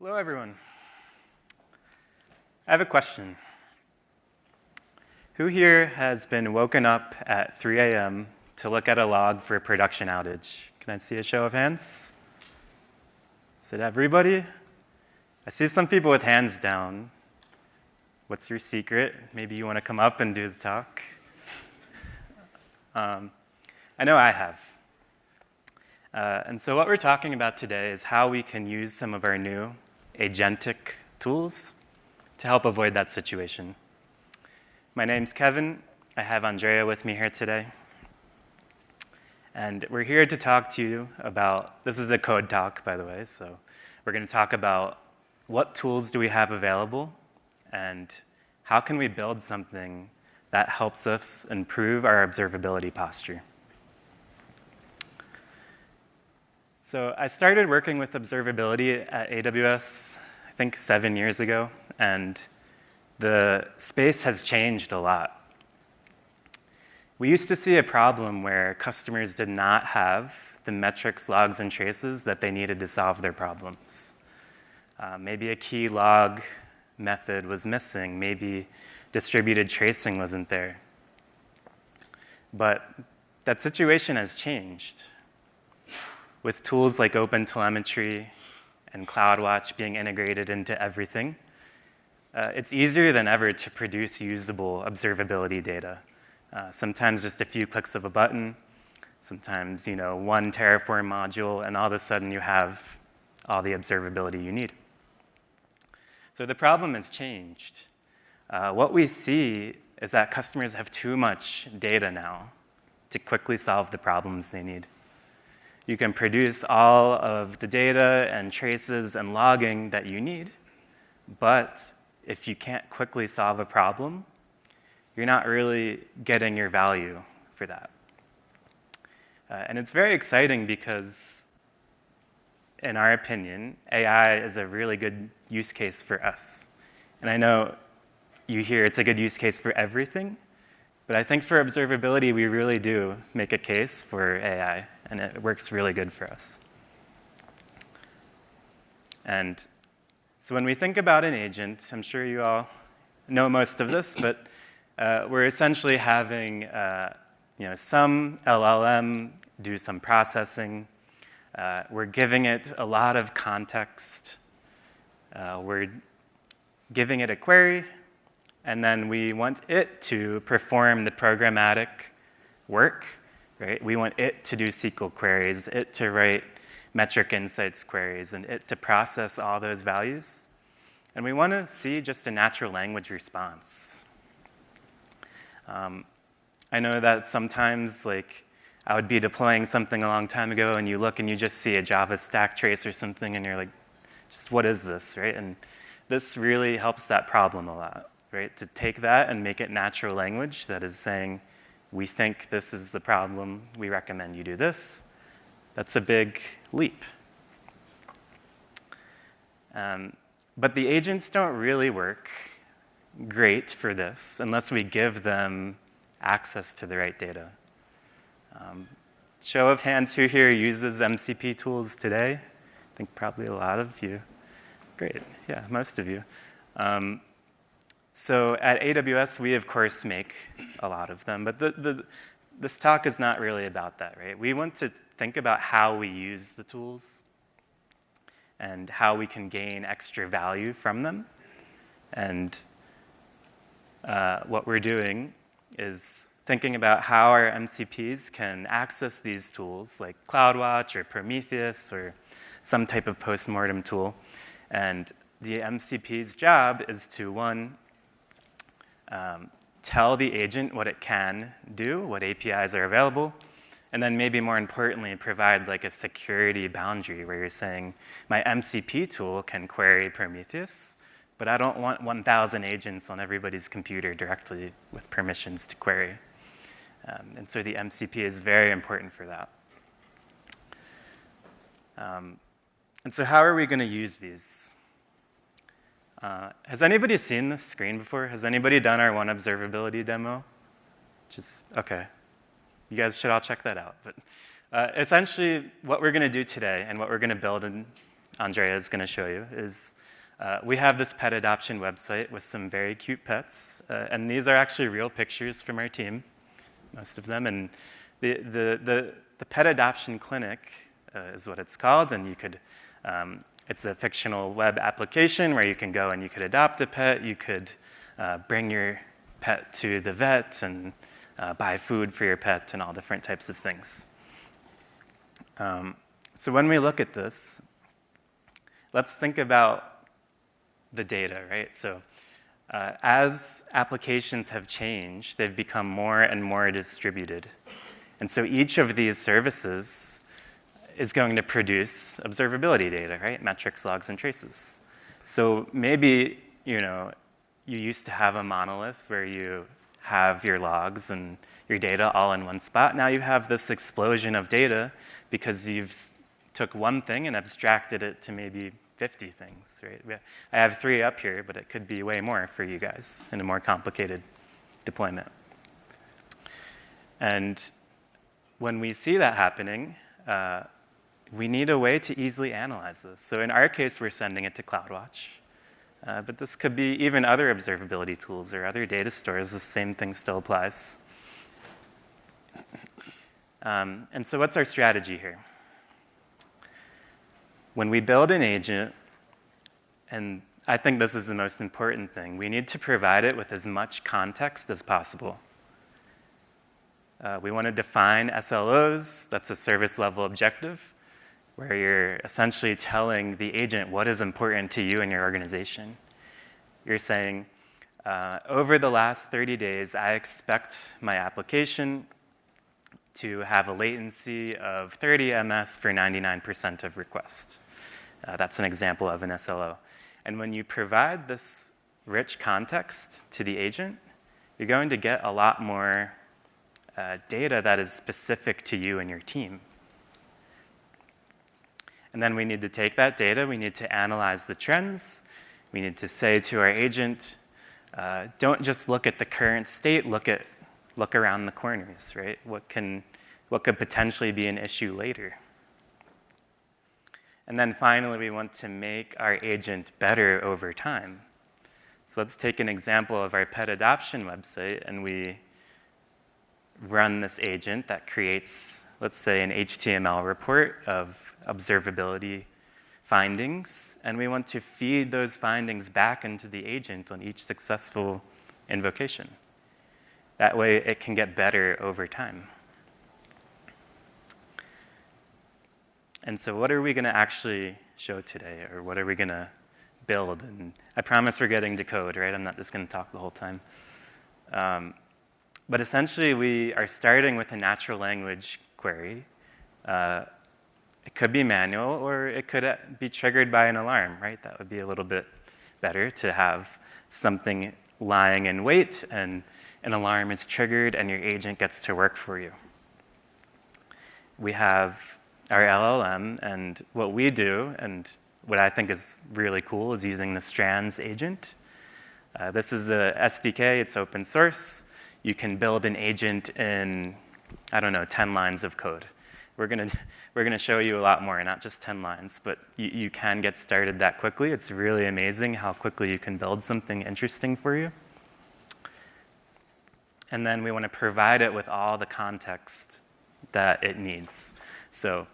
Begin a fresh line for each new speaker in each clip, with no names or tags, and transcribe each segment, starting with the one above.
Hello, everyone. I have a question. Who here has been woken up at 3 a.m. to look at a log for a production outage? Can I see a show of hands? Is it everybody? I see some people with hands down. What's your secret? Maybe you want to come up and do the talk. I know I have. And so what we're talking about today is how we can use some of our new agentic tools to help avoid that situation. My name's Kevin. I have Andrea with me here today. And we're here to talk to you about, this is a code talk, by the way, so we're going to talk about what tools do we have available and how can we build something that helps us improve our observability posture. So I started working with observability at AWS, I think 7 years ago, and the space has changed a lot. We used to see a problem where customers did not have the metrics, logs, and traces that they needed to solve their problems. Maybe a key log method was missing. Maybe distributed tracing wasn't there. But that situation has changed. With tools like OpenTelemetry and CloudWatch being integrated into everything, it's easier than ever to produce usable observability data. Sometimes just a few clicks of a button, sometimes one Terraform module, and all of a sudden you have all the observability you need. So the problem has changed. What we see is that customers have too much data now to quickly solve the problems they need. You can produce all of the data and traces and logging that you need, but if you can't quickly solve a problem, you're not really getting your value for that. And it's very exciting because, in our opinion, AI is a really good use case for us. And I know you hear it's a good use case for everything, but I think for observability, we really do make a case for AI, and it works really good for us. And so when we think about an agent, I'm sure you all know most of this, but we're essentially having some LLM do some processing. We're giving it a lot of context. We're giving it a query, and then we want it to perform the programmatic work, right? We want it to do SQL queries, it to write metric insights queries, and it to process all those values. And we want to see just a natural language response. I know that sometimes, I would be deploying something a long time ago, and you look and you just see a Java stack trace or something, and you're like, just what is this, right? And this really helps that problem a lot, right? To take that and make it natural language that is saying, we think this is the problem, we recommend you do this. That's a big leap. But the agents don't really work great for this unless we give them access to the right data. Show of hands who here uses MCP tools today? I think probably a lot of you. Great, yeah, most of you. So at AWS, we of course make a lot of them, but this talk is not really about that, right? We want to think about how we use the tools and how we can gain extra value from them. And what we're doing is thinking about how our MCPs can access these tools like CloudWatch or Prometheus or some type of postmortem tool. And the MCP's job is to, one, tell the agent what it can do, what APIs are available, and then maybe more importantly, provide a security boundary where you're saying, my MCP tool can query Prometheus, but I don't want 1,000 agents on everybody's computer directly with permissions to query. And so the MCP is very important for that. And so how are we going to use these? Has anybody seen this screen before? Has anybody done our one observability demo? Okay. You guys should all check that out. But essentially, what we're going to do today and what we're going to build Andrea is going to show you is we have this pet adoption website with some very cute pets, and these are actually real pictures from our team, most of them. And the pet adoption clinic is what it's called, and you could. It's a fictional web application where you can go and you could adopt a pet. You could bring your pet to the vet and buy food for your pet and all different types of things. So when we look at this, let's think about the data, right? So as applications have changed, they've become more and more distributed. And so each of these services is going to produce observability data, right? Metrics, logs, and traces. So maybe, you used to have a monolith where you have your logs and your data all in one spot. Now you have this explosion of data because you've took one thing and abstracted it to maybe 50 things, right? I have 3 up here, but it could be way more for you guys in a more complicated deployment. And when we see that happening, we need a way to easily analyze this. So in our case, we're sending it to CloudWatch. But this could be even other observability tools or other data stores. The same thing still applies. And so what's our strategy here? When we build an agent, and I think this is the most important thing, we need to provide it with as much context as possible. We want to define SLOs. That's a service level objective, where you're essentially telling the agent what is important to you and your organization. You're saying, over the last 30 days, I expect my application to have a latency of 30 ms for 99% of requests. That's an example of an SLO. And when you provide this rich context to the agent, you're going to get a lot more data that is specific to you and your team. And then we need to take that data, we need to analyze the trends, we need to say to our agent, don't just look at the current state, look around the corners, right? What could potentially be an issue later? And then finally, we want to make our agent better over time. So let's take an example of our pet adoption website, and we run this agent that creates, let's say, an HTML report of observability findings, and we want to feed those findings back into the agent on each successful invocation. That way, it can get better over time. And so what are we going to actually show today, or what are we going to build? And I promise we're getting to code, right? I'm not just going to talk the whole time. But essentially, we are starting with a natural language query. It could be manual, or it could be triggered by an alarm, right? That would be a little bit better to have something lying in wait, and an alarm is triggered, and your agent gets to work for you. We have our LLM, and what we do, and what I think is really cool, is using the Strands agent. This is a SDK, it's open source. You can build an agent in, 10 lines of code. We're gonna show you a lot more, not just 10 lines, but you can get started that quickly. It's really amazing how quickly you can build something interesting for you. And then we want to provide it with all the context that it needs. So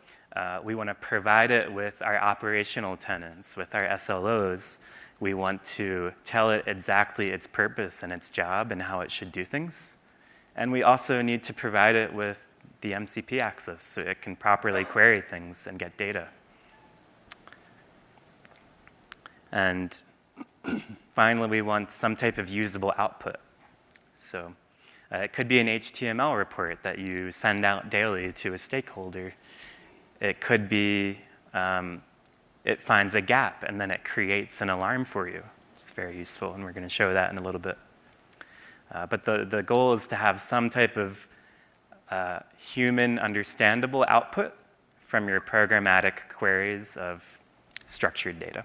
we want to provide it with our operational tenants, with our SLOs. We want to tell it exactly its purpose and its job and how it should do things. And we also need to provide it with the MCP access so it can properly query things and get data. And finally, we want some type of usable output. So it could be an HTML report that you send out daily to a stakeholder. It could be it finds a gap and then it creates an alarm for you. It's very useful, and we're going to show that in a little bit. But the goal is to have some type of human understandable output from your programmatic queries of structured data.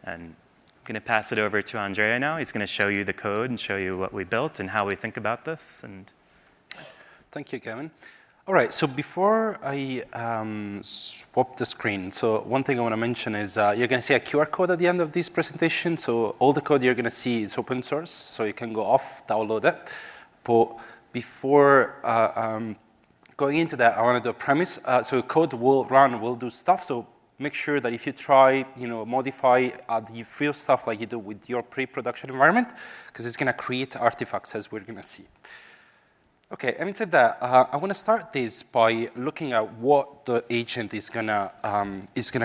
And I'm going to pass it over to Andrea now. He's going to show you the code and show you what we built and how we think about this. And
thank you, Kevin. All right, so before I swap the screen, so one thing I want to mention is you're going to see a QR code at the end of this presentation. So all the code you're going to see is open source, so you can go off, download it. But before going into that, I want to do a premise. So code will run, will do stuff. So make sure that if you try, modify, add your few stuff like you do with your pre-production environment, because it's going to create artifacts as we're going to see. Okay, having said that, I want to start this by looking at what the agent is gonna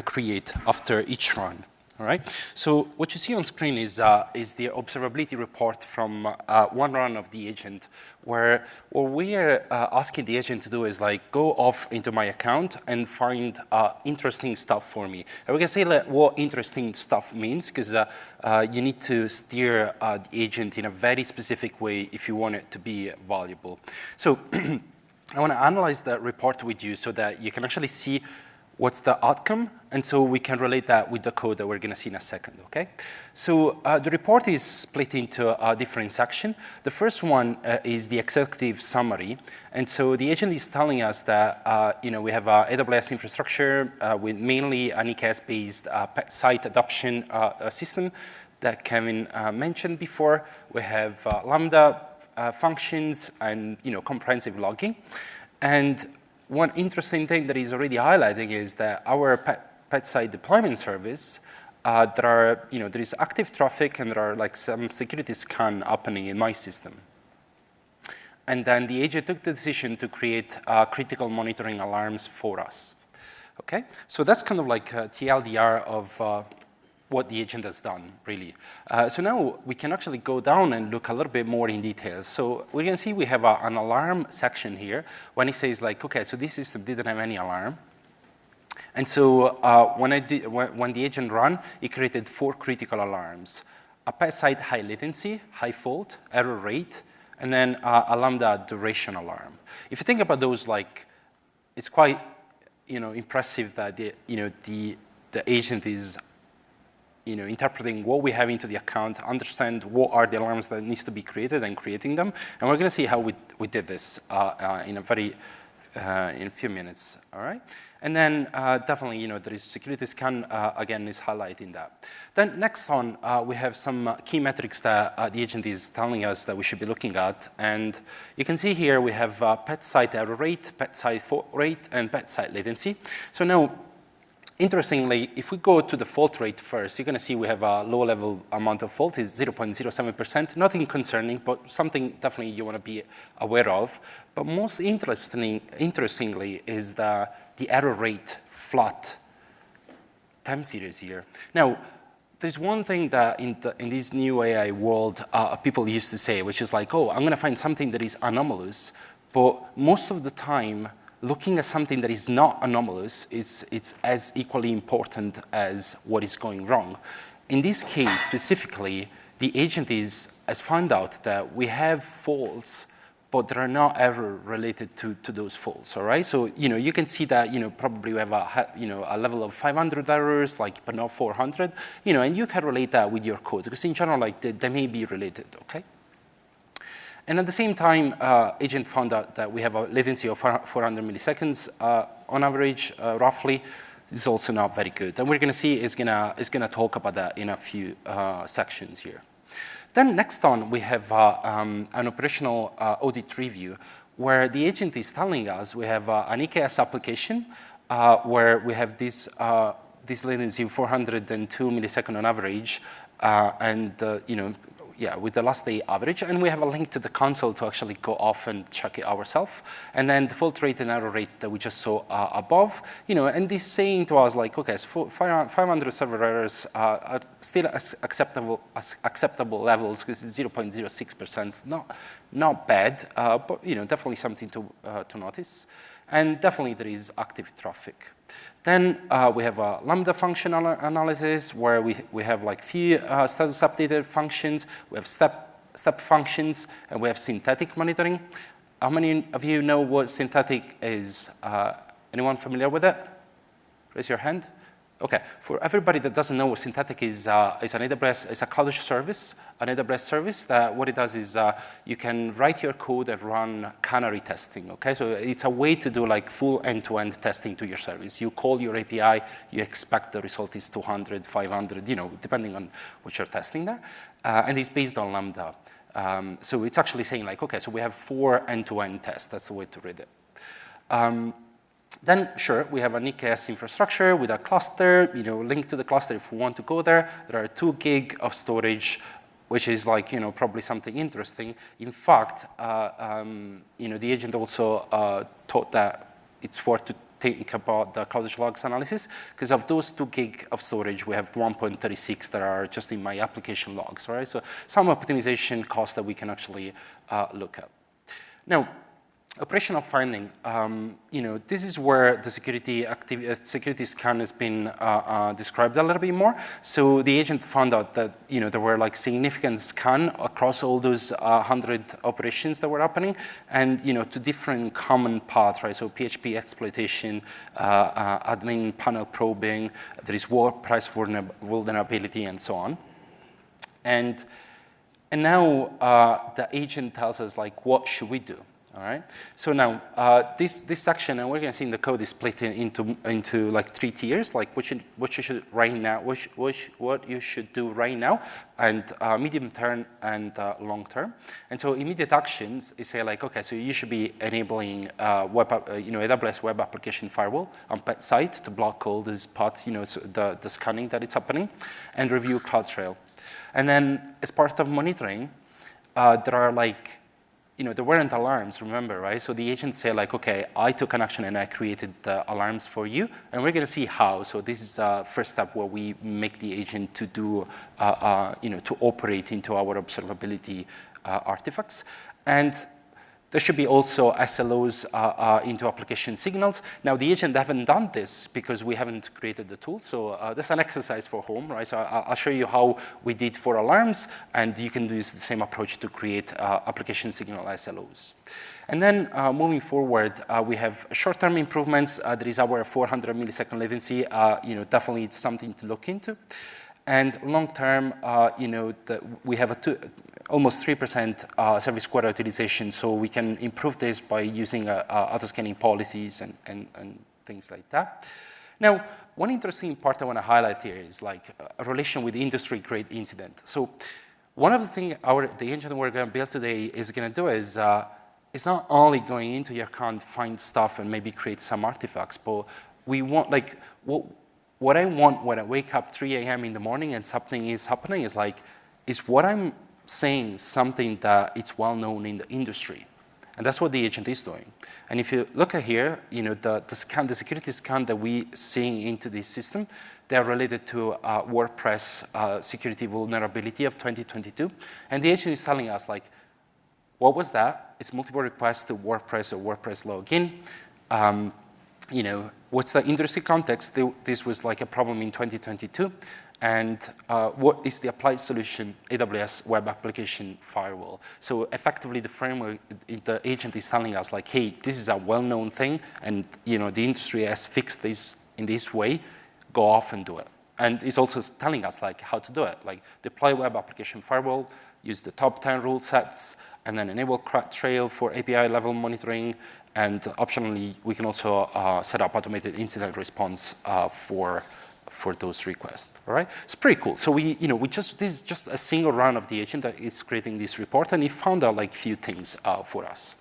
create after each run. All right. So what you see on screen is the observability report from one run of the agent, where what we are asking the agent to do is like go off into my account and find interesting stuff for me. And we're gonna say like, what interesting stuff means, because you need to steer the agent in a very specific way if you want it to be valuable. So I want to analyze that report with you so that you can actually see what's the outcome, and so we can relate that with the code that we're going to see in a second, okay? So the report is split into different sections. The first one is the executive summary, and so the agent is telling us that we have AWS infrastructure with mainly an EKS-based site adoption system that Kevin mentioned before. We have Lambda functions and comprehensive logging, and one interesting thing that he's already highlighting is that our pet site deployment service, there is active traffic and there are like some security scan happening in my system. And then the agent took the decision to create critical monitoring alarms for us. Okay, so that's kind of like TLDR of what the agent has done, really. So now we can actually go down and look a little bit more in detail. So we can see we have an alarm section here when it says like, okay, so this system didn't have any alarm. And so when the agent ran, it created 4 critical alarms: a pet site high latency, high fault, error rate, and then a Lambda duration alarm. If you think about those, like, it's quite impressive that the agent is interpreting what we have into the account, understand what are the alarms that needs to be created and creating them. And we're going to see how we did this in a few minutes, all right? And then definitely, there is security scan, again, is highlighting that. Then next on, we have some key metrics that the agent is telling us that we should be looking at. And you can see here we have pet site error rate, pet site fault rate, and pet site latency. So now, interestingly, if we go to the fault rate first, you're going to see we have a low-level amount of fault, is 0.07%. Nothing concerning, but something definitely you want to be aware of. But most interestingly is the error rate flat time series here. Now, there's one thing that in this new AI world, people used to say, which is like, oh, I'm going to find something that is anomalous. But most of the time, looking at something that is not anomalous, it's as equally important as what is going wrong. In this case, specifically, the agent has found out that we have faults, but there are no errors related to those faults, all right? So, you can see that, probably we have a level of 500 errors, but not 400, and you can relate that with your code, because in general, they may be related, okay? And at the same time, agent found out that we have a latency of 400 milliseconds on average, roughly. This is also not very good. And we're going to see is going to talk about that in a few sections here. Then next on, we have an operational audit review, where the agent is telling us we have an EKS application where we have this latency of 402 milliseconds on average, with the last day average, and we have a link to the console to actually go off and check it ourselves. And then the fault rate and error rate that we just saw above, and this saying to us like, okay, so 500 server errors are still acceptable levels, because it's 0.06%. Not bad, but definitely something to notice. And definitely there is active traffic. Then we have a Lambda function analysis, where we have like few status updated functions, we have step functions, and we have synthetic monitoring. How many of you know what synthetic is? Anyone familiar with it? Raise your hand. Okay, for everybody that doesn't know what Synthetic is an AWS, it's a cloud service, an AWS service that what it does is you can write your code and run canary testing, okay? So it's a way to do like full end-to-end testing to your service. You call your API, you expect the result is 200, 500, you know, depending on what you're testing there. And it's based on Lambda. So it's actually saying like, okay, so we have 4 end-to-end tests. That's the way to read it. Then, sure, we have an EKS infrastructure with a cluster, you know, linked to the cluster if we want to go there. There are 2 gig of storage, which is like, you know, probably something interesting. In fact, you know, the agent also thought that it's worth to think about the CloudWatch logs analysis, because of those 2 gig of storage, we have 1.36 that are just in my application logs, right? So some optimization costs that we can actually look at. Now, operational finding, you know, this is where the security scan has been described a little bit more. So the agent found out that, you know, there were like significant scan across all those 100 operations that were happening, and, you know, to different common paths, right? So PHP exploitation, admin panel probing, there is WordPress vulnerability, and so on. And now the agent tells us like, what should we do? All right. So now this section, and we're going to see in the code, is split into like 3 tiers, like what you should right now, what you should do right now, and medium term and long term. And so immediate actions is say like, okay, so you should be enabling AWS Web Application Firewall on site to block all these paths, you know, so the scanning that it's happening, and review CloudTrail. And then as part of monitoring, there are like, you know, there weren't alarms, remember, right? So the agents say like, okay, I took an action and I created the alarms for you, and we're going to see how. So this is first step where we make the agent to do, you know, to operate into our observability artifacts. And there should be also SLOs into application signals. Now, the agent haven't done this because we haven't created the tool. So that's an exercise for home, right? So I'll show you how we did for alarms, and you can use the same approach to create application signal SLOs. And then moving forward, we have short-term improvements. There is our 400 millisecond latency. You know, definitely it's something to look into. And long-term, you know, we have almost 3% service quota utilization, so we can improve this by using auto-scanning policies and things like that. Now, one interesting part I want to highlight here is like a relation with industry-grade incident. So one of the things the engine we're going to build today is going to do is it's not only going into your account, find stuff, and maybe create some artifacts, but we want like what I want when I wake up 3 a.m. in the morning and something is happening is like, is what I'm saying something that it's well known in the industry. And that's what the agent is doing. And if you look at here, you know, the security scan that we seeing into this system, they're related to WordPress security vulnerability of 2022. And the agent is telling us like, what was that? It's multiple requests to WordPress or WordPress login. You know, what's the industry context? This was like a problem in 2022. And what is the applied solution? AWS Web Application Firewall. So effectively, the framework, the agent is telling us like, hey, this is a well-known thing, and you know the industry has fixed this in this way. Go off and do it. And it's also telling us like how to do it. Like deploy Web Application Firewall, use the top 10 rule sets, and then enable CloudTrail for API level monitoring. And optionally, we can also set up automated incident response for those requests, all right? It's pretty cool. So this is just a single run of the agent that is creating this report, and it found out like few things for us.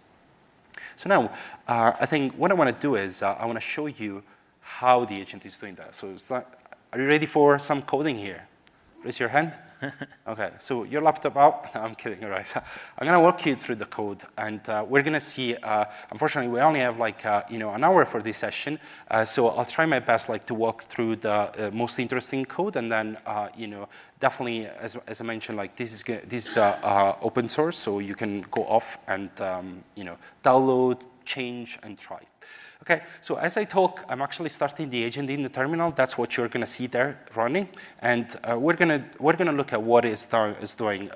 So now, I think what I want to do is I want to show you how the agent is doing that. So are you ready for some coding here? Raise your hand. Okay, so your laptop out? No, I'm kidding, all right. So I'm going to walk you through the code, and we're going to see, unfortunately, we only have like, an hour for this session, so I'll try my best like to walk through the most interesting code, and then, definitely, as I mentioned, like this is open source, so you can go off and, download, change, and try. Okay, so as I talk, I'm actually starting the agent in the terminal. That's what you're going to see there running, and we're gonna look at what is doing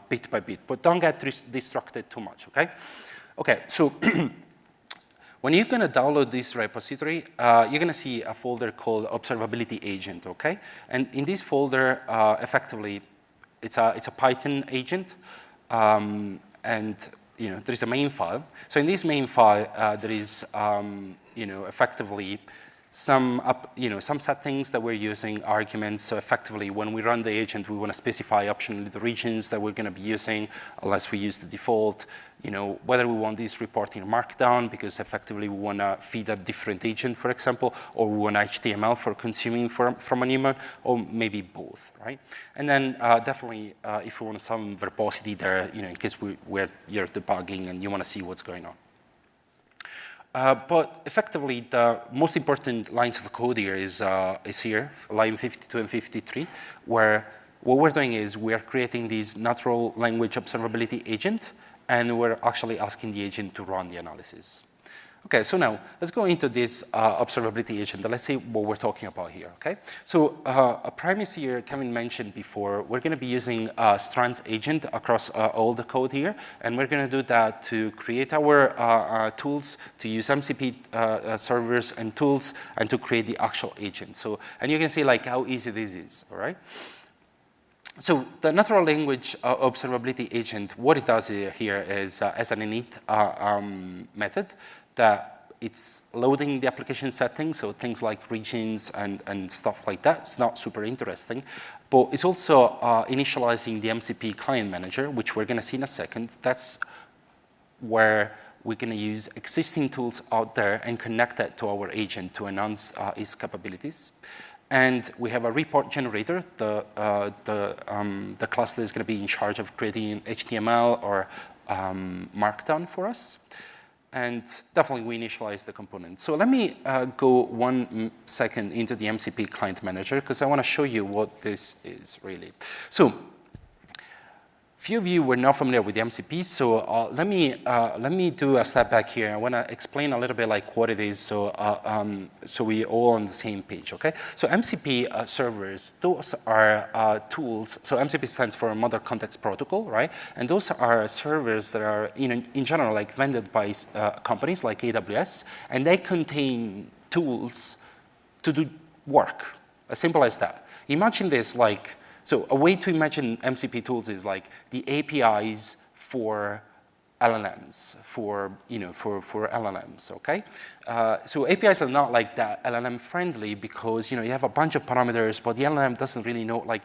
bit by bit. But don't get distracted too much. Okay, so When you're going to download this repository, you're going to see a folder called observability agent, okay? And in this folder, effectively, it's a Python agent, and there is a main file. So in this main file, there is effectively some settings that we're using, arguments. So effectively, when we run the agent, we want to specify optionally the regions that we're going to be using, unless we use the default. Whether we want this report in Markdown, because effectively we want to feed a different agent, for example, or we want HTML for consuming from an email, or maybe both, right? And then definitely, if we want some verbosity there, in case you're debugging and you want to see what's going on. But effectively, the most important lines of code here is here, line 52 and 53, where what we're doing is we're creating this natural language observability agent, and we're actually asking the agent to run the analysis. Okay, so now let's go into this observability agent. Let's see what we're talking about here, okay? So a premise here, Kevin mentioned before, we're going to be using Strands agent across all the code here, and we're going to do that to create our tools, to use MCP servers and tools, and to create the actual agent. So, and you can see like how easy this is, all right? So the natural language observability agent, what it does here is as an init method, that it's loading the application settings, so things like regions and stuff like that. It's not super interesting, but it's also initializing the MCP client manager, which we're going to see in a second. That's where we're going to use existing tools out there and connect that to our agent to enhance its capabilities. And we have a report generator, the class that is going to be in charge of creating HTML or Markdown for us. And definitely we initialize the component. So let me go 1 second into the MCP client manager, because I want to show you what this is really. So few of you were not familiar with the MCP, so let me do a step back here. I want to explain a little bit like what it is, so we all on the same page, okay? So MCP servers, those are tools. So MCP stands for Model Context Protocol, right? And those are servers that are in general like vended by companies like AWS, and they contain tools to do work, as simple as that. Imagine this like. So a way to imagine MCP tools is like the APIs for LLMs, for LLMs, okay? So APIs are not like that LLM friendly because, you have a bunch of parameters, but the LLM doesn't really know, like,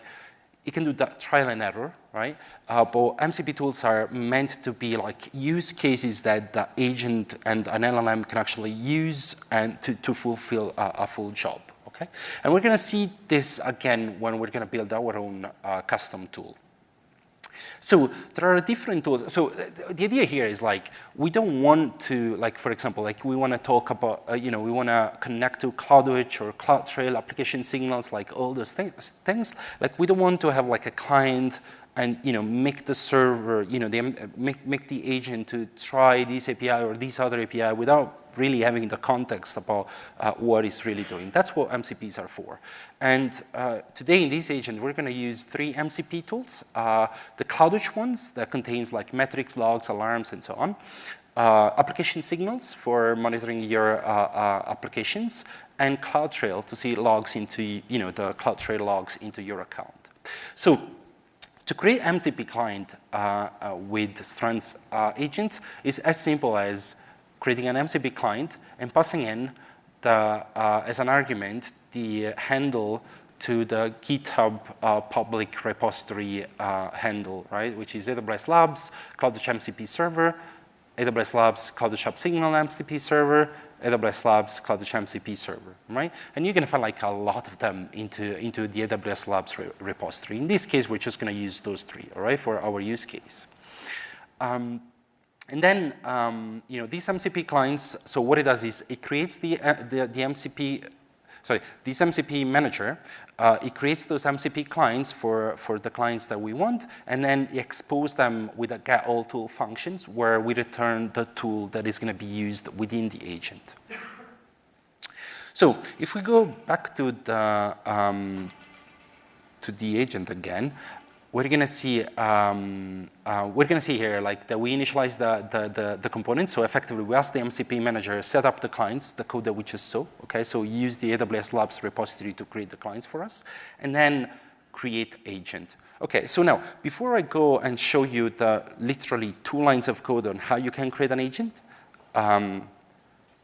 it can do that trial and error, right? But MCP tools are meant to be like use cases that the agent and an LLM can actually use and to fulfill a full job. Okay? And we're going to see this again when we're going to build our own custom tool. So there are different tools. So the idea here is like we don't want to, like for example, like we want to talk about, we want to connect to CloudWatch or CloudTrail application signals, like all those things. Like we don't want to have like a client and make the server, make the agent to try this API or this other API without really having the context about what it's really doing. That's what MCPs are for. And today in this agent, we're going to use 3 MCP tools. The CloudWatch ones that contains like metrics, logs, alarms, and so on. Application signals for monitoring your applications, and CloudTrail to see logs into, the CloudTrail logs into your account. So to create MCP client with Strands agent is as simple as creating an MCP client and passing in as an argument the handle to the GitHub public repository handle, right? Which is AWS Labs, CloudWatch MCP server, AWS Labs, CloudWatch Signal MCP server, AWS Labs, CloudWatch MCP server, right? And you're going to find like a lot of them into the AWS Labs repository. In this case, we're just going to use those 3, all right, for our use case. And then, these MCP clients, so what it does is it creates the MCP, this MCP manager, it creates those MCP clients for the clients that we want, and then it exposes them with a get all tool functions where we return the tool that is going to be used within the agent. So if we go back to the agent again, we're gonna see here like that we initialize the components. So effectively, we ask the MCP manager set up the clients, the code that we just saw. Okay, so use the AWS Labs repository to create the clients for us, and then create agent. Okay, so now before I go and show you the literally 2 lines of code on how you can create an agent.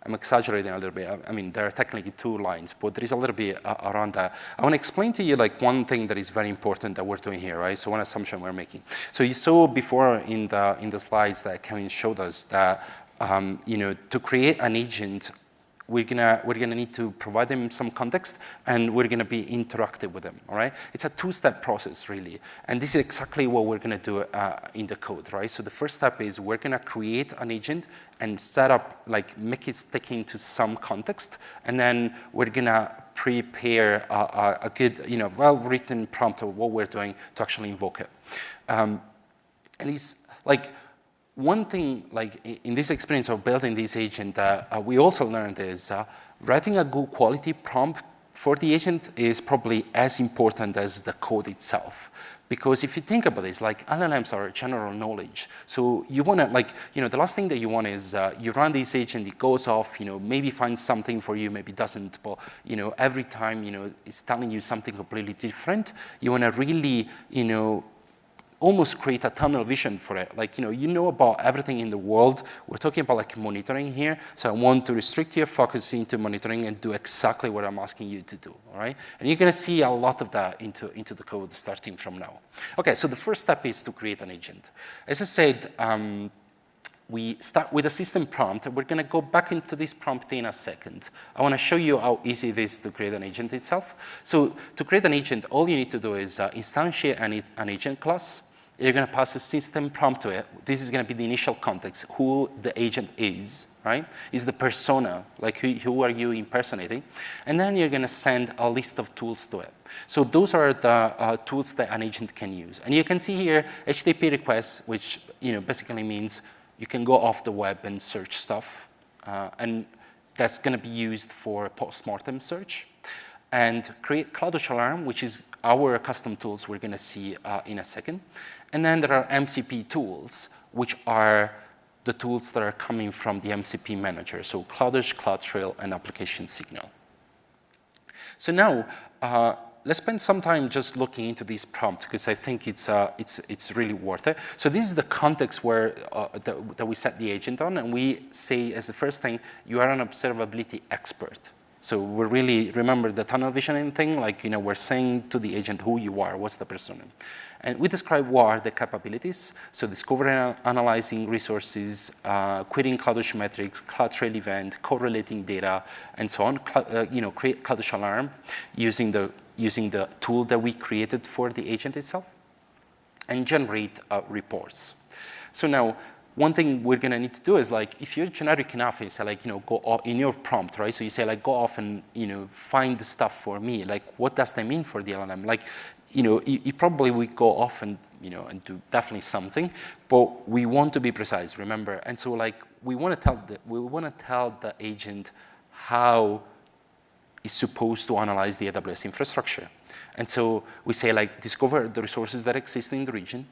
I'm exaggerating a little bit. I mean, there are technically 2 lines, but there is a little bit around that. I want to explain to you like one thing that is very important that we're doing here, right? So one assumption we're making. So you saw before in the slides that Kevin showed us that to create an agent, we're gonna need to provide them some context, and we're gonna be interactive with them. All right? It's a 2-step process really, and this is exactly what we're gonna do in the code, right? So the first step is we're gonna create an agent and set up, like make it stick into some context, and then we're gonna prepare a good, well-written prompt of what we're doing to actually invoke it. And it's like, one thing, like in this experience of building this agent, we also learned is writing a good quality prompt for the agent is probably as important as the code itself. Because if you think about this, like LLMs are general knowledge. So you want to, like, the last thing that you want is you run this agent, it goes off, maybe finds something for you, maybe doesn't. But, every time, it's telling you something completely different, you want to really, almost create a tunnel vision for it. Like, you know about everything in the world. We're talking about like monitoring here. So I want to restrict your focus into monitoring and do exactly what I'm asking you to do, all right? And you're gonna see a lot of that into the code starting from now. Okay, so the first step is to create an agent. As I said, we start with a system prompt. We're gonna go back into this prompt in a second. I wanna show you how easy it is to create an agent itself. So to create an agent, all you need to do is instantiate an agent class. You're gonna pass a system prompt to it. This is gonna be the initial context, who the agent is, right? Is the persona, like who are you impersonating? And then you're gonna send a list of tools to it. So those are the tools that an agent can use. And you can see here, HTTP requests, which basically means you can go off the web and search stuff. And that's gonna be used for post-mortem search. And create CloudWatch Alarm, which is our custom tools we're gonna see in a second. And then there are MCP tools, which are the tools that are coming from the MCP manager. So CloudWatch, CloudTrail, and Application Signal. So now, let's spend some time just looking into this prompt, because I think it's really worth it. So this is the context where that we set the agent on, and we say as the first thing, you are an observability expert. So we really remember the tunnel visioning thing, like we're saying to the agent who you are, what's the persona. And we describe what are the capabilities. So discovering and analyzing resources, querying CloudWatch metrics, CloudTrail event, correlating data, and so on. Create CloudWatch Alarm using the tool that we created for the agent itself, and generate reports. So now, one thing we're gonna need to do is like, if you're generic enough, you say like, go off in your prompt, right? So you say like, go off and, find the stuff for me. Like, what does that mean for the LLM? Like, you probably would go off and, and do definitely something, but we want to be precise, remember? And so like, we wanna tell the agent how it's supposed to analyze the AWS infrastructure. And so we say like, discover the resources that exist in the region,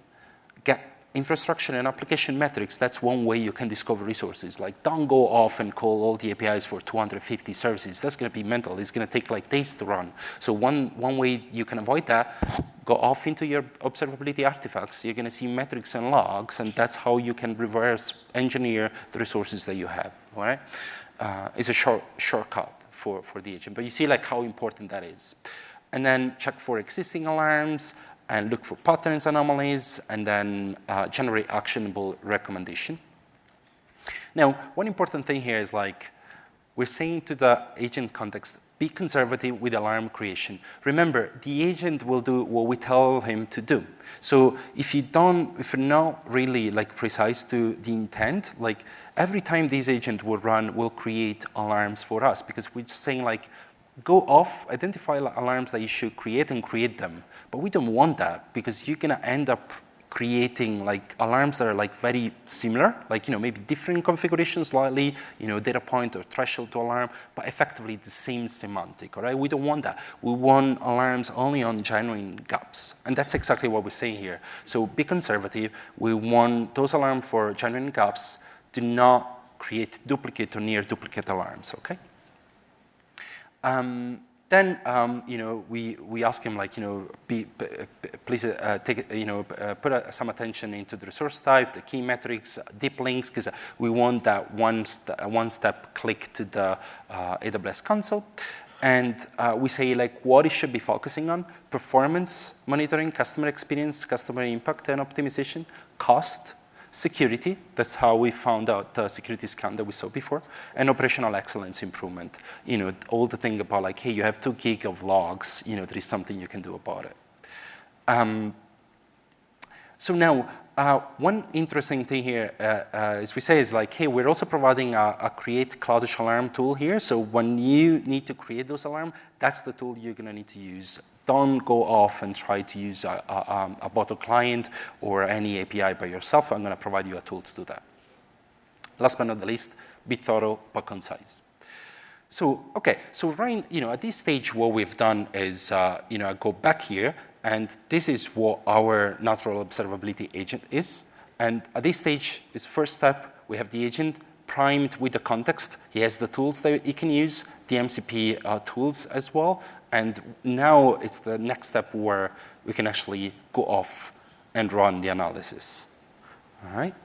get infrastructure and application metrics. That's one way you can discover resources. Like, don't go off and call all the APIs for 250 services. That's going to be mental. It's going to take like days to run. So one way you can avoid that, go off into your observability artifacts. You're going to see metrics and logs, and that's how you can reverse engineer the resources that you have. All right? It's a shortcut for the agent, but you see like how important that is. And then check for existing alarms, and look for patterns, anomalies, and then generate actionable recommendation. Now, one important thing here is like, we're saying to the agent context, be conservative with alarm creation. Remember, the agent will do what we tell him to do. So if you're not really like precise to the intent, like every time this agent will run, will create alarms for us, because we're just saying like, go off, identify alarms that you should create and create them. But we don't want that, because you're gonna end up creating like alarms that are like very similar, like maybe different configurations slightly, data point or threshold to alarm, but effectively the same semantic, all right? We don't want that. We want alarms only on genuine gaps. And that's exactly what we're saying here. So be conservative. We want those alarms for genuine gaps do not create duplicate or near duplicate alarms, okay? Then, we ask him, like, please take, put some attention into the resource type, the key metrics, deep links, because we want that one-step click to the AWS console. And we say, like, what it should be focusing on: performance monitoring, customer experience, customer impact and optimization, cost, security. That's how we found out the security scan that we saw before, and operational excellence improvement. All the thing about, like, hey, you have 2 gig of logs, there is something you can do about it. So now, one interesting thing here, as we say, is like, hey, we're also providing a create cloudish alarm tool here. So when you need to create those alarms, that's the tool you're going to need to use. Don't go off and try to use a bottle client or any API by yourself. I'm going to provide you a tool to do that. Last but not the least, be thorough but concise. So, okay, so right, at this stage, what we've done is, I go back here, and this is what our natural observability agent is. And at this stage, is first step, we have the agent primed with the context. He has the tools that he can use, the MCP tools as well. And now it's the next step where we can actually go off and run the analysis. All right?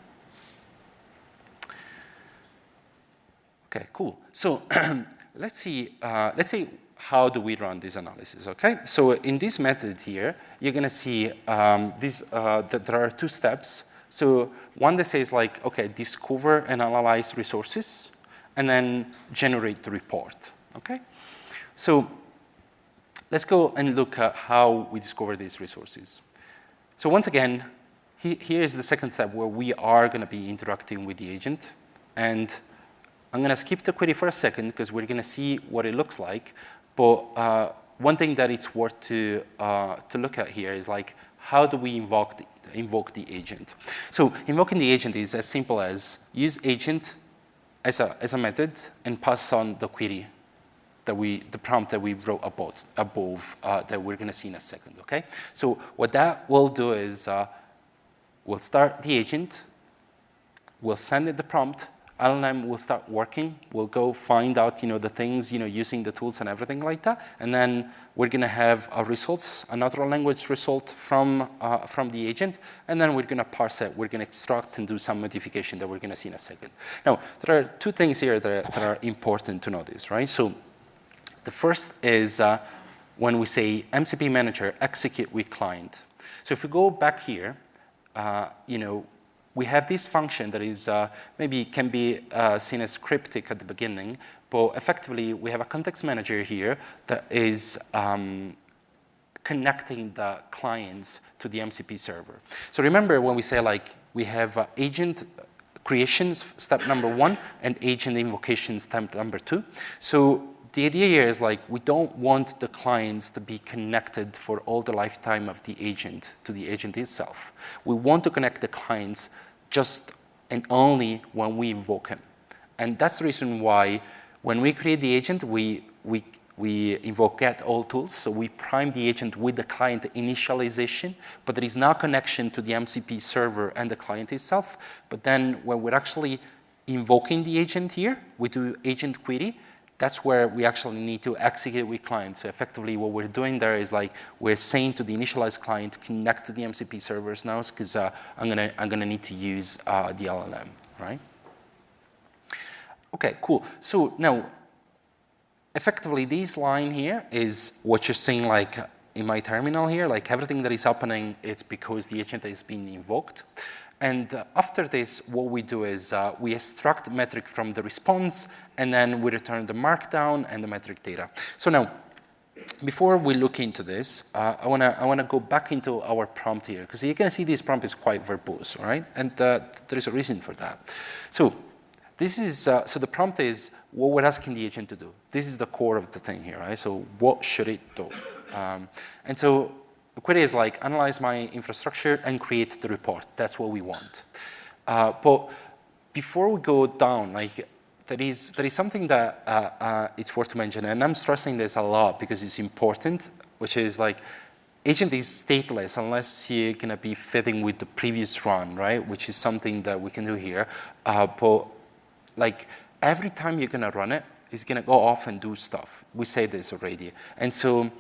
Okay, cool. So let's see how do we run this analysis, okay? So in this method here, you're gonna see that there are 2 steps. So one that says, like, okay, discover and analyze resources, and then generate the report, okay? So let's go and look at how we discover these resources. So once again, here is the second step where we are gonna be interacting with the agent. And I'm gonna skip the query for a second because we're gonna see what it looks like. But one thing that it's worth to look at here is, like, how do we invoke the agent? So invoking the agent is as simple as use agent as a method and pass on the query the prompt that we wrote above that we're gonna see in a second, okay? So what that will do is we'll start the agent, we'll send it the prompt, LLM will start working. We'll go find out, the things, using the tools and everything like that. And then we're going to have a results, a natural language result from the agent. And then we're going to parse it. We're going to extract and do some modification that we're going to see in a second. Now, there are 2 things here that are important to notice, right? So the first is when we say MCP manager execute with client. So if we go back here, we have this function that is maybe can be seen as cryptic at the beginning, but effectively we have a context manager here that is connecting the clients to the MCP server. So remember when we say, like, we have agent creations step number 1 and agent invocation step number 2. So the idea here is, like, we don't want the clients to be connected for all the lifetime of the agent to the agent itself. We want to connect the clients just and only when we invoke him. And that's the reason why when we create the agent, we invoke get all tools. So we prime the agent with the client initialization, but there is no connection to the MCP server and the client itself. But then when we're actually invoking the agent here, we do agent query. That's where we actually need to execute with clients. So effectively what we're doing there is, like, we're saying to the initialized client to connect to the MCP servers now because I'm gonna need to use the LLM, right? Okay, cool. So now, effectively this line here is what you're seeing, like, in my terminal here, like everything that is happening, it's because the agent is being invoked. And after this, what we do is we extract metric from the response, and then we return the markdown and the metric data. So now, before we look into this, I wanna go back into our prompt here, because you can see this prompt is quite verbose, all right? And there is a reason for that. So this is so the prompt is what we're asking the agent to do. This is the core of the thing here, right? So what should it do? And so the query is, like, analyze my infrastructure and create the report. That's what we want. But before we go down, like, there is something that it's worth to mention, and I'm stressing this a lot because it's important, which is, like, agent is stateless unless you're going to be fitting with the previous run, right? Which is something that we can do here. But like every time you're going to run it, it's going to go off and do stuff. We say this already. And so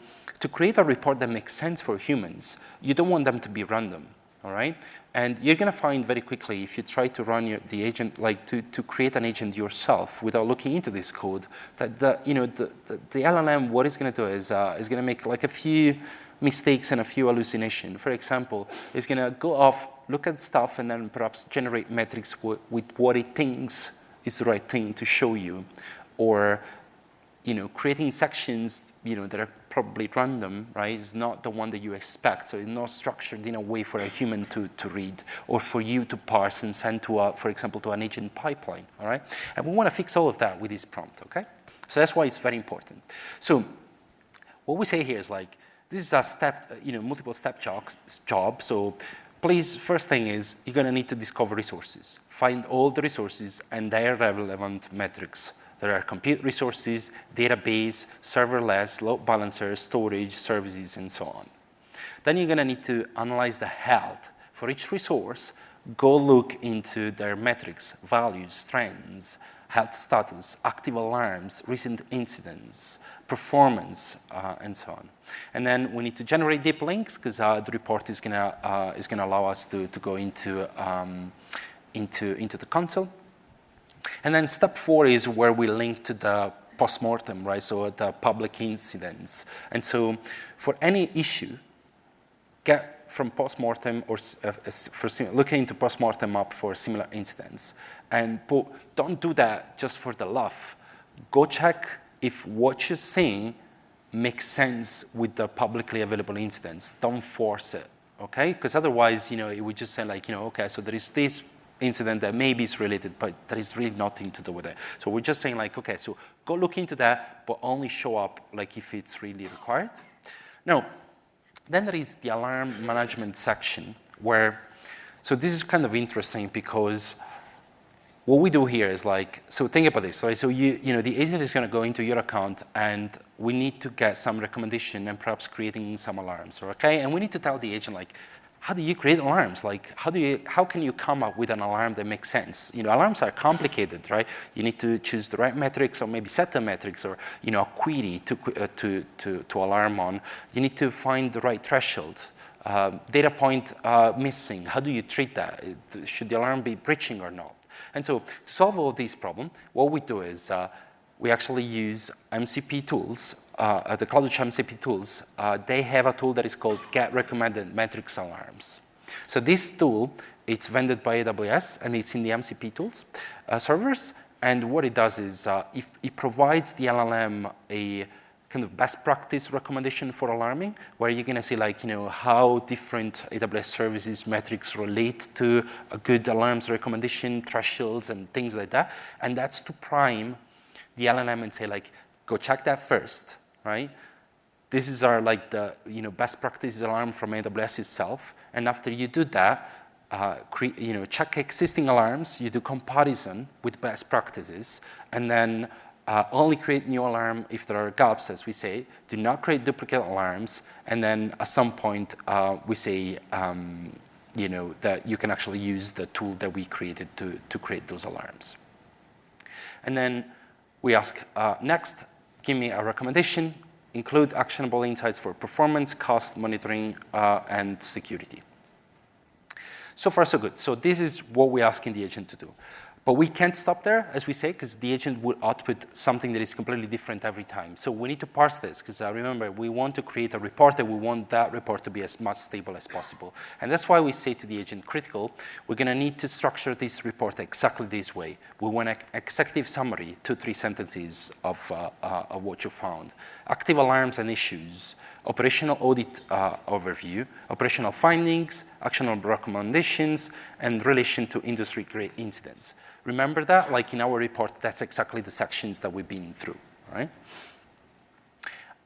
to create a report that makes sense for humans, you don't want them to be random, all right? And you're going to find very quickly, if you try to run the agent, like to create an agent yourself without looking into this code, that the LLM, what it's going to do is going to make like a few mistakes and a few hallucinations. For example, it's going to go off, look at stuff, and then perhaps generate metrics with what it thinks is the right thing to show you. Or creating sections, that are probably random, right? Is not the one that you expect. So it's not structured in a way for a human to read or for you to parse and send to, for example, to an agent pipeline, all right? And we want to fix all of that with this prompt, okay? So that's why it's very important. So what we say here is like, this is a step, multiple step job. So please, first thing is you're going to need to discover resources. Find all the resources and their relevant metrics. There are compute resources, database, serverless, load balancer, storage, services, and so on. Then you're going to need to analyze the health. For each resource, go look into their metrics, values, trends, health status, active alarms, recent incidents, performance, and so on. And then we need to generate deep links because the report is gonna allow us to go into the console. And then step 4 is where we link to the postmortem, right? So the public incidents. And so for any issue, get from postmortem or look into postmortem up for similar incidents. And don't do that just for the laugh. Go check if what you're saying makes sense with the publicly available incidents. Don't force it, okay? Because otherwise, it would just say like, okay, so there is this incident that maybe is related, but there is really nothing to do with it. So we're just saying like, okay, so go look into that, but only show up like if it's really required. Now, then there is the alarm management section where, so this is kind of interesting because what we do here is like, so think about this, right? So the agent is going to go into your account and we need to get some recommendation and perhaps creating some alarms, okay? And we need to tell the agent like, how do you create alarms? Like, how can you come up with an alarm that makes sense? Alarms are complicated, right? You need to choose the right metrics or maybe set the metrics or, a query to alarm on. You need to find the right threshold. Data point missing, how do you treat that? Should the alarm be breaching or not? And so to solve all these problems, what we do is we actually use MCP tools, the CloudWatch MCP tools. They have a tool that is called Get Recommended Metrics Alarms. So this tool, it's vended by AWS and it's in the MCP tools servers. And what it does is it provides the LLM a kind of best practice recommendation for alarming, where you're going to see like, how different AWS services metrics relate to a good alarms recommendation, thresholds, and things like that. And that's to prime the LLM and say like, go check that first, right? This is our like the best practice alarm from AWS itself. And after you do that, check existing alarms, you do comparison with best practices, and then only create new alarm if there are gaps, as we say. Do not create duplicate alarms. And then at some point, we say, that you can actually use the tool that we created to create those alarms. And then we ask, next, give me a recommendation, include actionable insights for performance, cost, monitoring, and security. So far, so good. So this is what we're asking the agent to do. But we can't stop there, as we say, because the agent will output something that is completely different every time. So we need to parse this, because remember, we want to create a report, and we want that report to be as much stable as possible. And that's why we say to the agent, critical, we're going to need to structure this report exactly this way. We want an executive summary, 2-3 sentences of what you found. Active alarms and issues, operational audit overview, operational findings, actionable recommendations, and relation to industry-grade incidents. Remember that? Like in our report, that's exactly the sections that we've been through, right?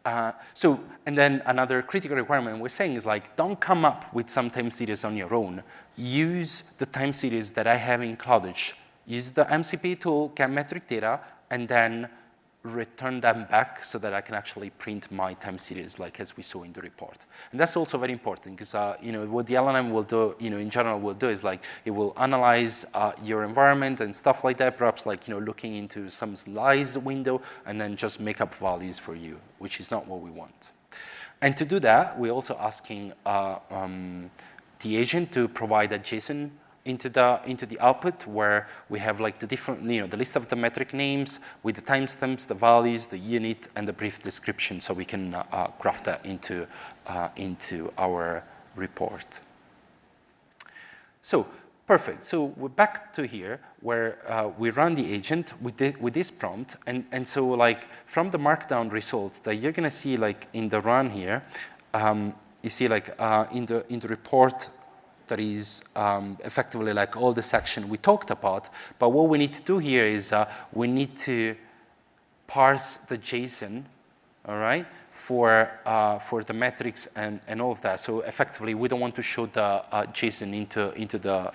And then another critical requirement we're saying is like, don't come up with some time series on your own. Use the time series that I have in CloudWatch. Use the MCP tool, get metric data, and then return them back so that I can actually print my time series, like as we saw in the report. And that's also very important because what the LLM will do, in general will do is like it will analyze your environment and stuff like that, perhaps like looking into some slice window and then just make up values for you, which is not what we want. And to do that, we're also asking the agent to provide a JSON into the output where we have like the different, the list of the metric names with the timestamps, the values, the unit, and the brief description, so we can graph that into our report. So perfect. So we're back to here where we run the agent with this prompt, and so like from the markdown result that you're gonna see like in the run here, you see like in the report. That is effectively like all the section we talked about. But what we need to do here is we need to parse the JSON, all right, for the metrics and all of that. So effectively, we don't want to show the JSON into the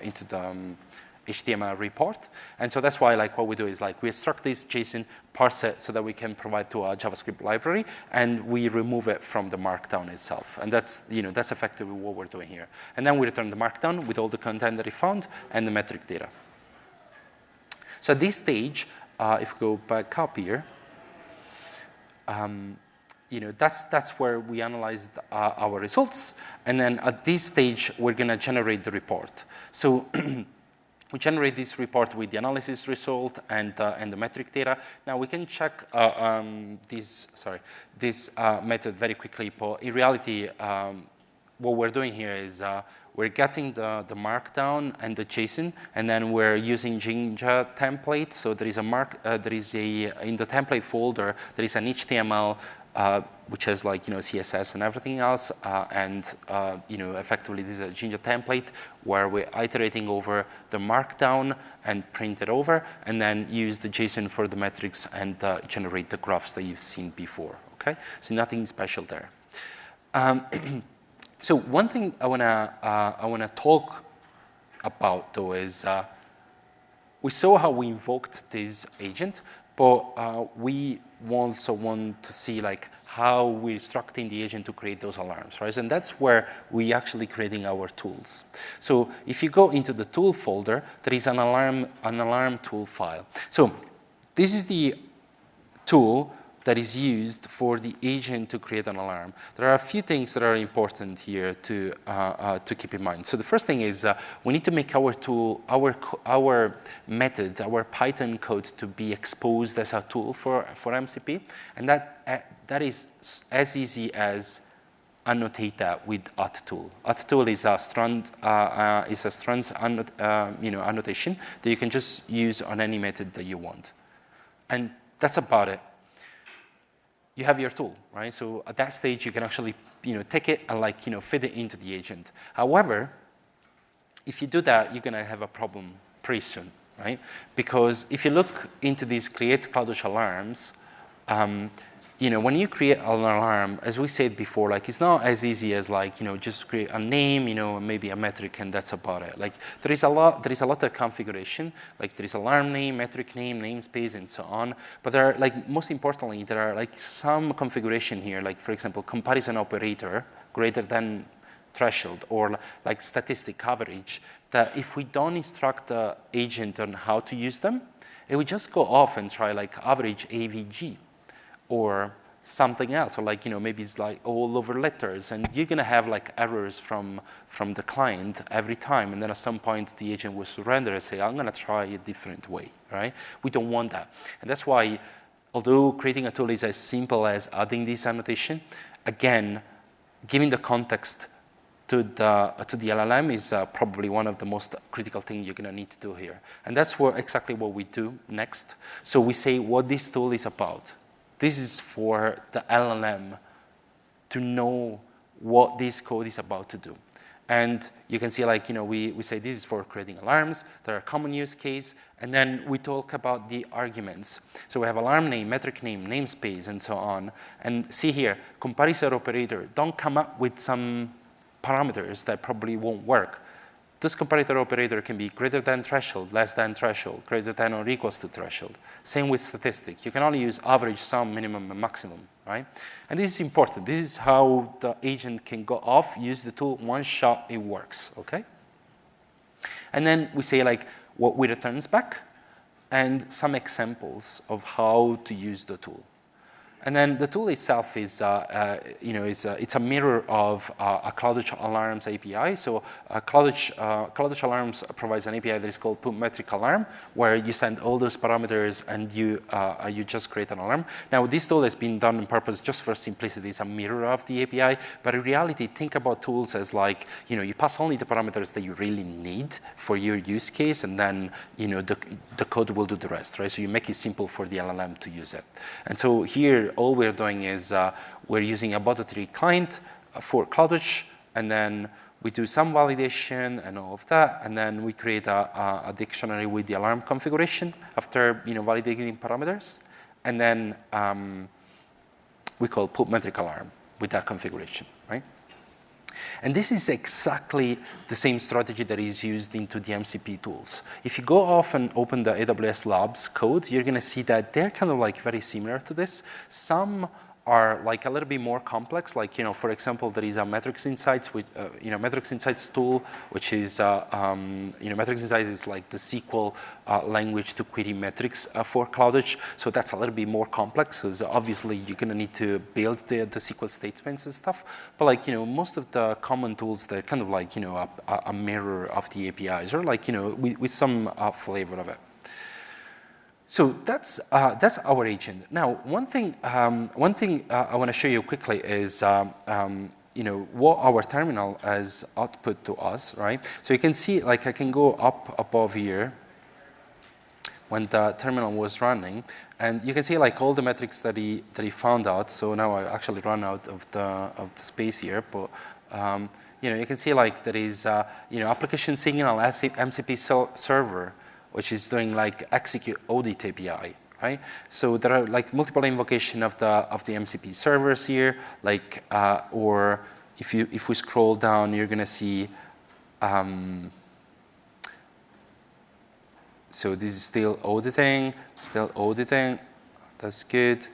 HTML report. And so that's why like what we do is like we extract this JSON, parse it so that we can provide to a JavaScript library, and we remove it from the markdown itself. And that's, that's effectively what we're doing here. And then we return the markdown with all the content that we found and the metric data. So at this stage, if we go back up here, that's where we analyzed our results. And then at this stage, we're gonna generate the report. So we generate this report with the analysis result and the metric data. Now we can check this method very quickly, but in reality, what we're doing here is we're getting the markdown and the JSON, and then we're using Jinja template. So there is in the template folder, there is an HTML which has like CSS and everything else, and effectively this is a Jinja template where we're iterating over the markdown and print it over, and then use the JSON for the metrics and generate the graphs that you've seen before. Okay, so nothing special there. So one thing I wanna talk about though is we saw how we invoked this agent, but we also want to see like how we're instructing the agent to create those alarms, right? And that's where we actually creating our tools. So if you go into the tool folder, there is an alarm tool file. So this is the tool that is used for the agent to create an alarm. There are a few things that are important here to keep in mind. So the first thing is we need to make our tool, our method, our Python code to be exposed as a tool for MCP, and that is as easy as annotate that with @tool. @tool is a strands annotation that you can just use on any method that you want, and that's about it. You have your tool, right? So at that stage, you can actually, take it and like, fit it into the agent. However, if you do that, you're gonna have a problem pretty soon, right? Because if you look into these create CloudWatch alarms, when you create an alarm, as we said before, like it's not as easy as like, just create a name, maybe a metric, and that's about it. Like there is a lot of configuration. Like there is alarm name, metric name, namespace, and so on. But there are like, most importantly, there are like some configuration here. Like for example, comparison operator greater than threshold, or like statistic coverage, that if we don't instruct the agent on how to use them, it would just go off and try like average AVG. Or something else, or like, maybe it's like all over letters, and you're gonna have like errors from the client every time, and then at some point the agent will surrender and say, I'm gonna try a different way, right? We don't want that. And that's why, although creating a tool is as simple as adding this annotation, again, giving the context to the LLM is probably one of the most critical things you're gonna need to do here. And that's exactly what we do next. So we say what this tool is about. This is for the LLM to know what this code is about to do. And you can see like, we say this is for creating alarms, there are common use case, and then we talk about the arguments. So we have alarm name, metric name, namespace, and so on. And see here, comparison operator, don't come up with some parameters that probably won't work. This comparator operator can be greater than threshold, less than threshold, greater than or equals to threshold. Same with statistic. You can only use average, sum, minimum, and maximum, right? And this is important. This is how the agent can go off, use the tool, one shot, it works, okay? And then we say like what we returns back and some examples of how to use the tool. And then the tool itself is, it's a mirror of a CloudWatch Alarms API. So CloudWatch Alarms provides an API that is called put metric alarm, where you send all those parameters and you just create an alarm. Now, this tool has been done on purpose just for simplicity. It's a mirror of the API. But in reality, think about tools as like, you pass only the parameters that you really need for your use case, and then, the code will do the rest, right? So you make it simple for the LLM to use it. And so here, all we're doing is we're using a Bot.3 client for CloudWatch, and then we do some validation and all of that, and then we create a dictionary with the alarm configuration after validating parameters, and then we call put metric alarm with that configuration, right? And this is exactly the same strategy that is used into the MCP tools. If you go off and open the AWS Labs code, you're going to see that they're kind of like very similar to this. Some are like a little bit more complex. Like, for example, there is a Metrics Insights, with, Metrics Insights tool, which is, Metrics Insights is like the SQL language to query metrics for CloudWatch. So that's a little bit more complex. So obviously, you're going to need to build the SQL statements and stuff. But like, most of the common tools, they're kind of like, a mirror of the APIs, or like, with some flavor of it. So that's our agent. Now, one thing I want to show you quickly is what our terminal has output to us, right? So you can see, like, I can go up above here when the terminal was running, and you can see like all the metrics that he found out. So now I actually run out of the space here, but you can see like there is application signal MCP server, which is doing like execute audit API, right? So there are like multiple invocation of the MCP servers here, like or if we scroll down, you're gonna see. So this is still auditing. That's good.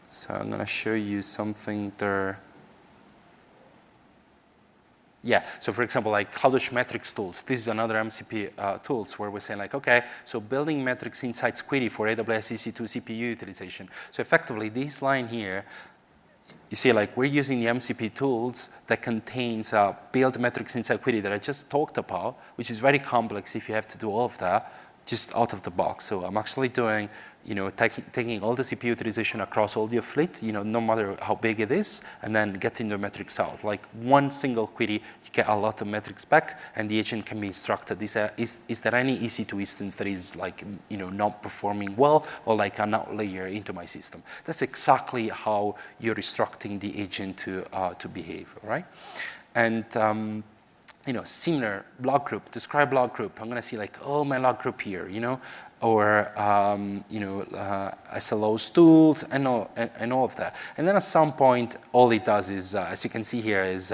So I'm gonna show you something there. Yeah, so for example, like CloudWatch metrics tools, this is another MCP tools where we're saying like, okay, so building metrics insights query for AWS EC2 CPU utilization. So effectively, this line here, you see like we're using the MCP tools that contains build metrics insight query that I just talked about, which is very complex if you have to do all of that just out of the box. So I'm actually doing, taking all the CPU utilization across all your fleet, no matter how big it is, and then getting the metrics out. Like one single query, you get a lot of metrics back, and the agent can be instructed. Is there any EC2 instance that is like, not performing well, or like an outlier into my system? That's exactly how you're instructing the agent to behave, right? And similar log group, describe log group. I'm going to see like, oh, my log group here, or SLO's tools and all of that. And then at some point, all it does is, as you can see here, is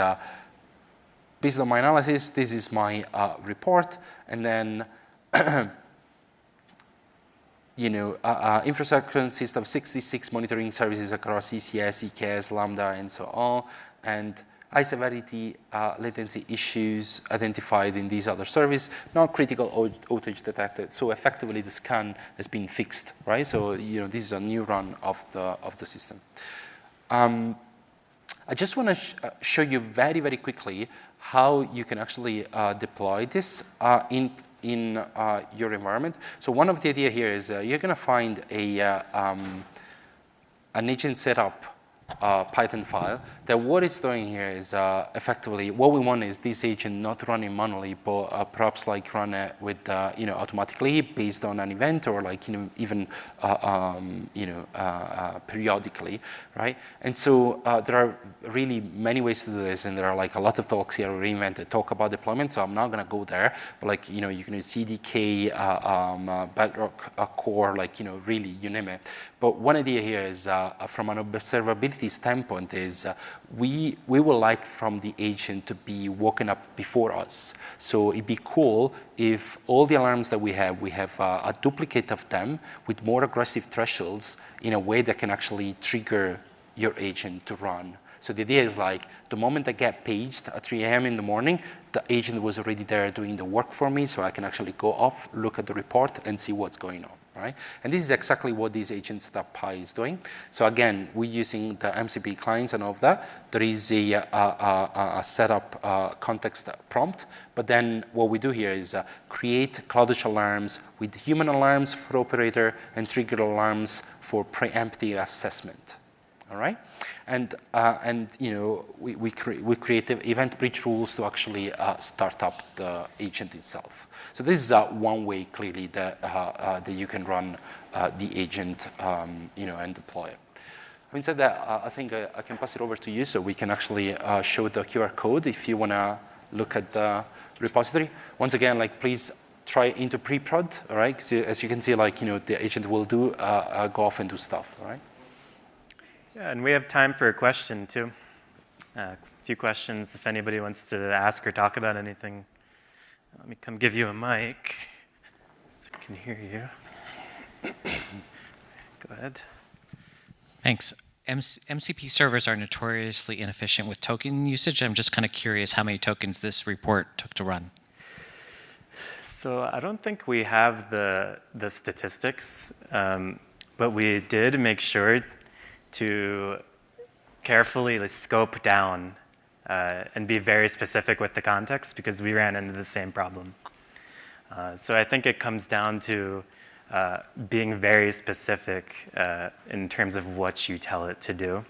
based on my analysis, this is my report, and then infrastructure consists of 66 monitoring services across ECS, EKS, Lambda, and so on, and high severity latency issues identified in these other services, not critical outage detected. So effectively, the scan has been fixed, right? So this is a new run of the system. I just want to show you very, very quickly how you can actually deploy this in your environment. So one of the idea here is you're going to find an agent setup Python file that what it's doing here is effectively what we want is this agent not running manually, but perhaps like run it with automatically based on an event, or like even periodically, right? And so there are really many ways to do this, and there are like a lot of talks here reinvented talk about deployment. So I'm not gonna go there, but like you can use CDK, Bedrock, Core, like really you name it. But one idea here is from an observability safety standpoint is we would like from the agent to be woken up before us. So it'd be cool if all the alarms that we have a duplicate of them with more aggressive thresholds in a way that can actually trigger your agent to run. So the idea is like the moment I get paged at 3 a.m. in the morning, the agent was already there doing the work for me, so I can actually go off, look at the report, and see what's going on. Right? And this is exactly what these agents that Pi is doing. So again, we're using the MCP clients and all of that. There is a setup context prompt, but then what we do here is create CloudWatch alarms with human alarms for operator and trigger alarms for preemptive assessment. All right? And you know, we create event bridge rules to actually start up the agent itself. So this is one way clearly that you can run the agent, you know, and deploy it. Having said that, I think I can pass it over to you so we can actually show the QR code if you want to look at the repository. Once again, like please try into pre-prod, all right? 'Cause as you can see, like, you know, the agent will do go off and do stuff, all right?
Yeah, and we have time for a question too. A few questions if anybody wants to ask or talk about anything. Let me come give you a mic so I can hear you. Go ahead.
Thanks. MCP servers are notoriously inefficient with token usage. I'm just kind of curious how many tokens this report took to run.
So I don't think we have the statistics, but we did make sure to carefully scope down and be very specific with the context because we ran into the same problem. So I think it comes down to being very specific in terms of what you tell it to do.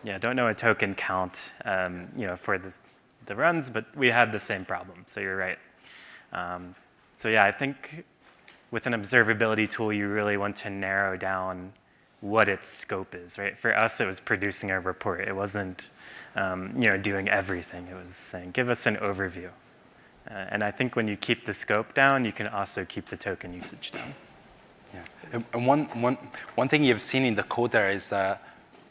Yeah, don't know a token count, you know, for the runs, but we had the same problem. So you're right. So yeah, I think with an observability tool, you really want to narrow down what its scope is, right? For us, it was producing a report. It wasn't, you know, doing everything. It was saying, give us an overview. And I think when you keep the scope down, you can also keep the token usage down.
Yeah, and one thing you've seen in the code there is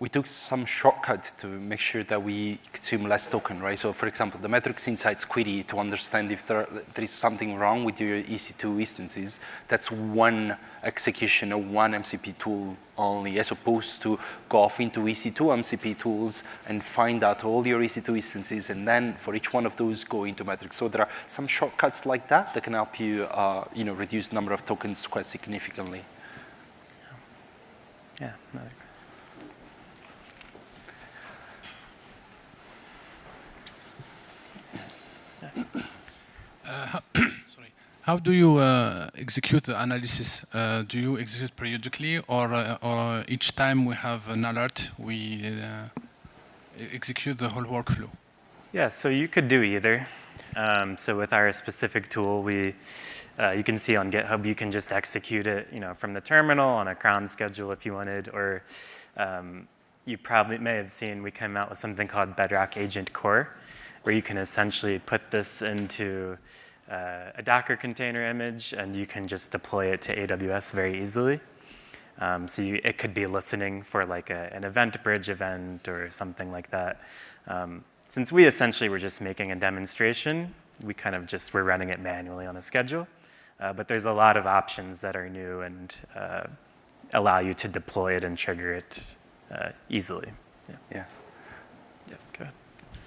we took some shortcuts to make sure that we consume less token, right? So for example, the metrics insights query to understand if there is something wrong with your EC2 instances, that's one execution of one MCP tool only, as opposed to go off into EC2 MCP tools and find out all your EC2 instances, and then for each one of those go into metrics. So there are some shortcuts like that that can help you, you know, reduce the number of tokens quite significantly.
Yeah.
Sorry. How do you execute the analysis? Do you execute periodically, or each time we have an alert, we execute the whole workflow?
Yeah, so you could do either. So with our specific tool, you can see on GitHub, you can just execute it, you know, from the terminal on a cron schedule if you wanted, or you probably may have seen we came out with something called Bedrock Agent Core, where you can essentially put this into a Docker container image, and you can just deploy it to AWS very easily. So it could be listening for like an event bridge event or something like that. Since we essentially were just making a demonstration, we kind of just were running it manually on a schedule. But there's a lot of options that are new and allow you to deploy it and trigger it easily. Yeah. Yeah, go ahead.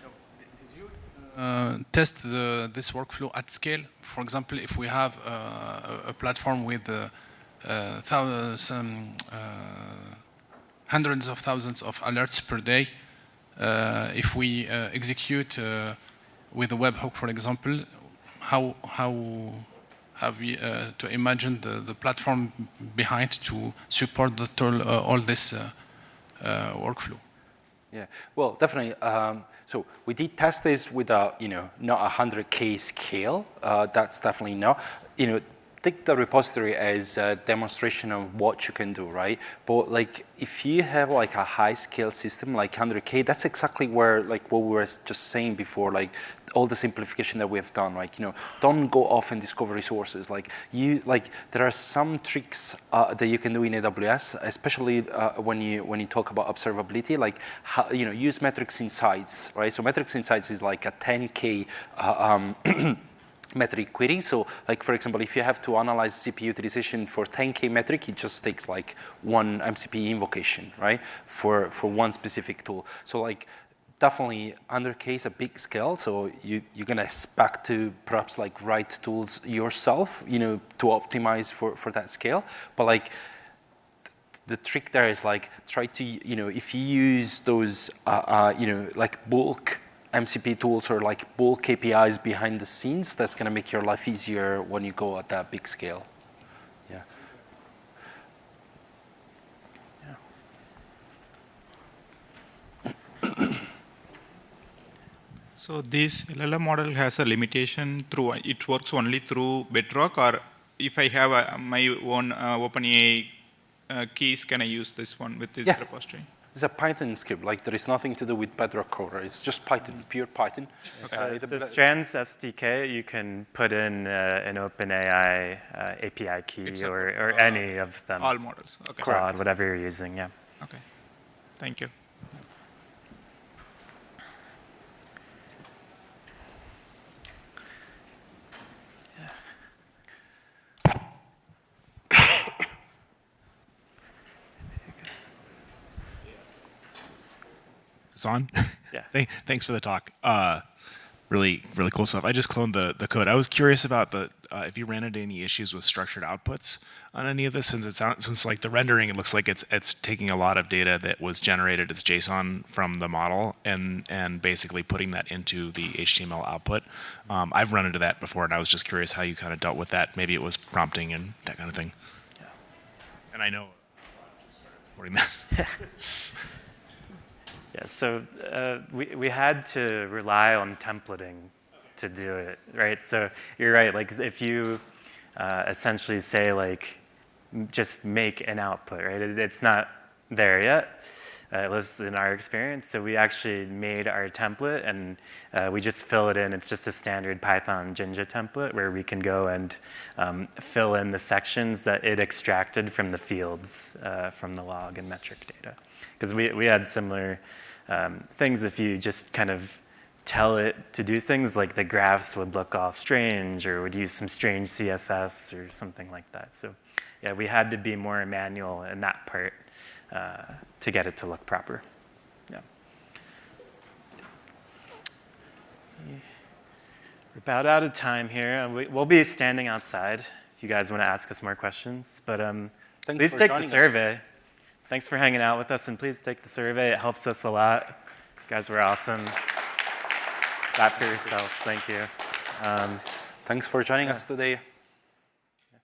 So did you test this workflow at scale? For example, if we have a platform with hundreds of thousands of alerts per day, if we execute with a webhook, for example, how have we to imagine the platform behind to support all this workflow?
Yeah, well, definitely. So we did test this with a, you know, not 100K scale. That's definitely not. You know, take the repository as a demonstration of what you can do, right? But like, if you have like a high scale system like 100K, that's exactly where, like what we were just saying before, like all the simplification that we have done. Like, don't go off and discover resources. Like there are some tricks that you can do in AWS, especially when you talk about observability. Like how, use metrics insights, right? So metrics insights is like a 10K metric query. So like, for example, if you have to analyze CPU utilization for 10K metric, it just takes like one MCP invocation, right? For one specific tool. So like, definitely under case a big scale. So you're gonna expect to perhaps like write tools yourself, to optimize for that scale. But like, the trick there is like, try to, if you use those, like bulk MCP tools or like bulk KPIs behind the scenes, that's going to make your life easier when you go at that big scale. Yeah.
So this LLM model has a limitation through, it works only through Bedrock, or if I have my own OpenAI keys, can I use this one with this repository?
It's a Python script, like there is nothing to do with Bedrock core. It's just Python, pure Python.
Okay. The Strands SDK, you can put in an OpenAI API key or any of them.
All models, okay.
Claude, whatever you're using, yeah.
Okay, thank you.
On?
Yeah.
Thanks for the talk. Really cool stuff. I just cloned the code. I was curious about if you ran into any issues with structured outputs on any of this, since like the rendering, it looks like it's taking a lot of data that was generated as JSON from the model and basically putting that into the HTML output. I've run into that before, and I was just curious how you kind of dealt with that. Maybe it was prompting and that kind of thing. Yeah. And I know just started supporting that.
Yeah, so we had to rely on templating to do it, right? So you're right, like if you essentially say like, just make an output, right? It's not there yet, at least in our experience. So we actually made our template and we just fill it in. It's just a standard Python Jinja template where we can go and fill in the sections that it extracted from the fields from the log and metric data. Because we had similar things. If you just kind of tell it to do things, like the graphs would look all strange or would use some strange CSS or something like that. So yeah, we had to be more manual in that part to get it to look proper. Yeah. We're about out of time here. We'll be standing outside if you guys want to ask us more questions. But please take the survey. Thanks for hanging out with us, and please take the survey. It helps us a lot. You guys were awesome. Clap for yourselves. Thank you.
Thanks for joining us today.